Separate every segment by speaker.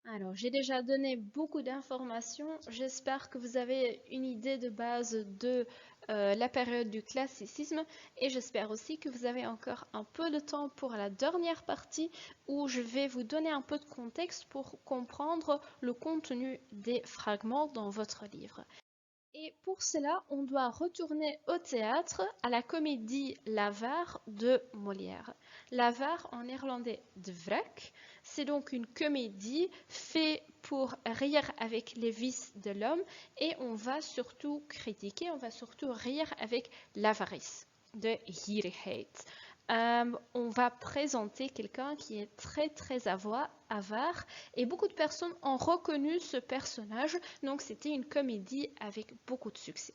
Speaker 1: Alors, j'ai déjà donné beaucoup d'informations. J'espère que vous avez une idée de base de la période du classicisme et j'espère aussi que vous avez encore un peu de temps pour la dernière partie où je vais vous donner un peu de contexte pour comprendre le contenu des fragments dans votre livre. Et pour cela, on doit retourner au théâtre, à la comédie L'Avare de Molière. L'Avare en néerlandais de wrak, c'est donc une comédie faite pour rire avec les vices de l'homme et on va surtout critiquer, on va surtout rire avec l'avarice de gierigheid. On va présenter quelqu'un qui est très avare et beaucoup de personnes ont reconnu ce personnage, donc c'était une comédie avec beaucoup de succès.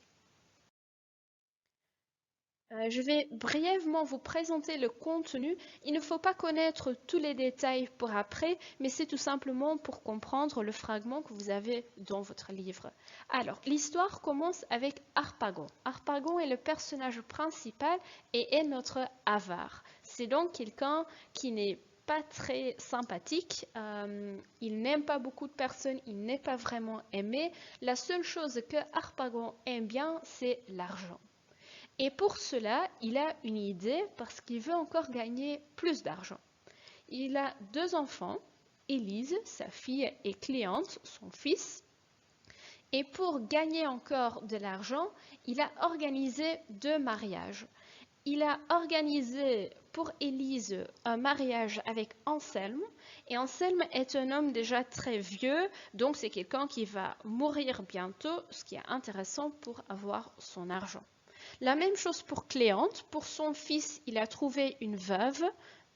Speaker 1: Je vais brièvement vous présenter le contenu. Il ne faut pas connaître tous les détails pour après, mais c'est tout simplement pour comprendre le fragment que vous avez dans votre livre. Alors, l'histoire commence avec Harpagon. Harpagon est le personnage principal et est notre avare. C'est donc quelqu'un qui n'est pas très sympathique, il n'aime pas beaucoup de personnes, il n'est pas vraiment aimé. La seule chose que Harpagon aime bien, c'est l'argent. Et pour cela, il a une idée parce qu'il veut encore gagner plus d'argent. Il a deux enfants, Élise, sa fille, et Cléante, son fils. Et pour gagner encore de l'argent, il a organisé deux mariages. Il a organisé pour Élise un mariage avec Anselme. Et Anselme est un homme déjà très vieux, donc c'est quelqu'un qui va mourir bientôt, ce qui est intéressant pour avoir son argent. La même chose pour Cléante. Pour son fils, il a trouvé une veuve,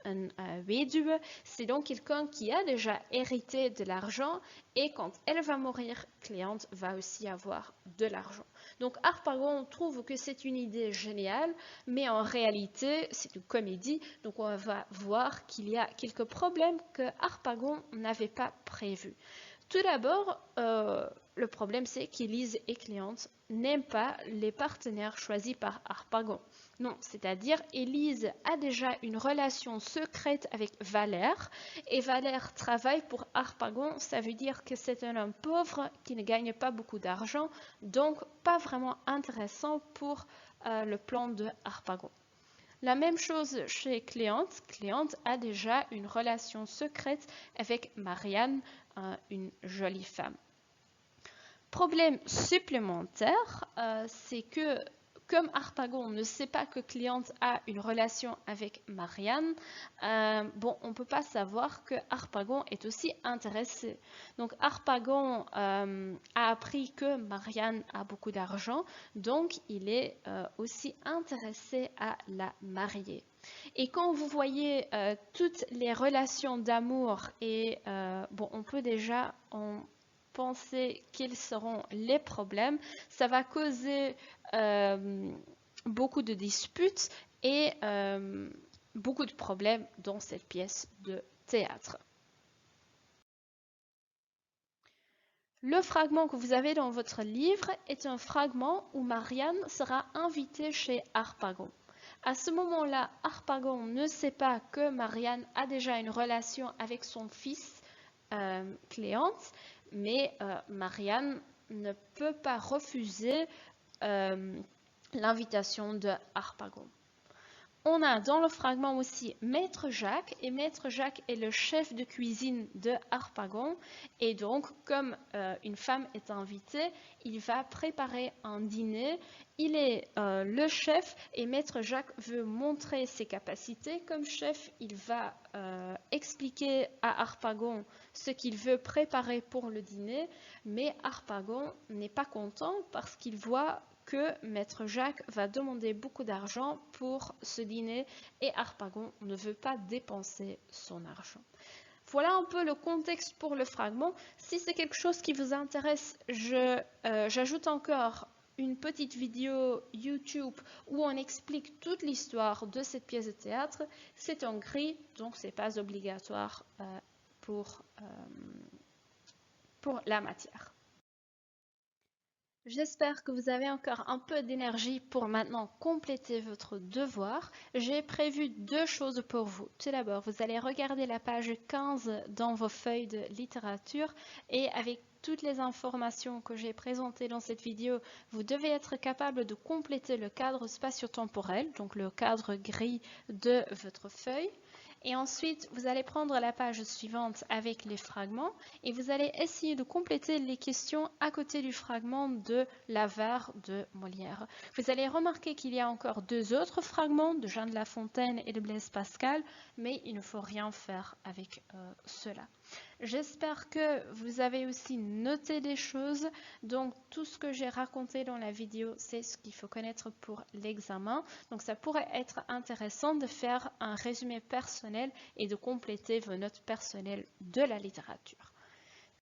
Speaker 1: une weduwe. C'est donc quelqu'un qui a déjà hérité de l'argent et quand elle va mourir, Cléante va aussi avoir de l'argent. Donc Harpagon trouve que c'est une idée géniale, mais en réalité, c'est une comédie. Donc on va voir qu'il y a quelques problèmes que Harpagon n'avait pas prévus. Tout d'abord, le problème c'est qu'Élise et Cléante n'aiment pas les partenaires choisis par Harpagon. Non, c'est-à-dire Élise a déjà une relation secrète avec Valère et Valère travaille pour Harpagon. Ça veut dire que c'est un homme pauvre qui ne gagne pas beaucoup d'argent, donc pas vraiment intéressant pour le plan de Harpagon. La même chose chez Cléante. Cléante a déjà une relation secrète avec Marianne, une jolie femme. Problème supplémentaire, c'est que comme Harpagon ne sait pas que Cléante a une relation avec Marianne, on ne peut pas savoir que Harpagon est aussi intéressé. Donc Harpagon a appris que Marianne a beaucoup d'argent, donc il est aussi intéressé à la marier. Et quand vous voyez toutes les relations d'amour on peut déjà penser quels seront les problèmes, ça va causer beaucoup de disputes et beaucoup de problèmes dans cette pièce de théâtre. Le fragment que vous avez dans votre livre est un fragment où Marianne sera invitée chez Harpagon. À ce moment-là, Harpagon ne sait pas que Marianne a déjà une relation avec son fils Cléante, mais Marianne ne peut pas refuser l'invitation de Harpagon. On a dans le fragment aussi Maître Jacques, et Maître Jacques est le chef de cuisine de Harpagon, et donc comme une femme est invitée, il va préparer un dîner. Il est le chef et Maître Jacques veut montrer ses capacités. Comme chef, il va expliquer à Harpagon ce qu'il veut préparer pour le dîner, mais Harpagon n'est pas content parce qu'il voit que Maître Jacques va demander beaucoup d'argent pour ce dîner et Harpagon ne veut pas dépenser son argent. Voilà un peu le contexte pour le fragment. Si c'est quelque chose qui vous intéresse, j'ajoute encore une petite vidéo YouTube où on explique toute l'histoire de cette pièce de théâtre. C'est en gris, donc ce n'est pas obligatoire pour la matière. J'espère que vous avez encore un peu d'énergie pour maintenant compléter votre devoir. J'ai prévu deux choses pour vous. Tout d'abord, vous allez regarder la page 15 dans vos feuilles de littérature et avec toutes les informations que j'ai présentées dans cette vidéo, vous devez être capable de compléter le cadre spatio-temporel, donc le cadre gris de votre feuille. Et ensuite, vous allez prendre la page suivante avec les fragments et vous allez essayer de compléter les questions à côté du fragment de l'Avare de Molière. Vous allez remarquer qu'il y a encore deux autres fragments de Jean de La Fontaine et de Blaise Pascal, mais il ne faut rien faire avec cela. J'espère que vous avez aussi noté des choses. Donc, tout ce que j'ai raconté dans la vidéo, c'est ce qu'il faut connaître pour l'examen. Donc, ça pourrait être intéressant de faire un résumé personnel et de compléter vos notes personnelles de la littérature.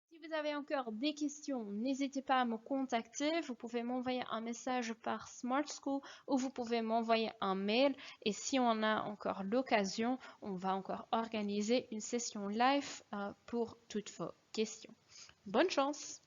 Speaker 1: Si vous avez encore des questions, n'hésitez pas à me contacter. Vous pouvez m'envoyer un message par Smart School ou vous pouvez m'envoyer un mail. Et si on a encore l'occasion, on va encore organiser une session live pour toutes vos questions. Bonne chance!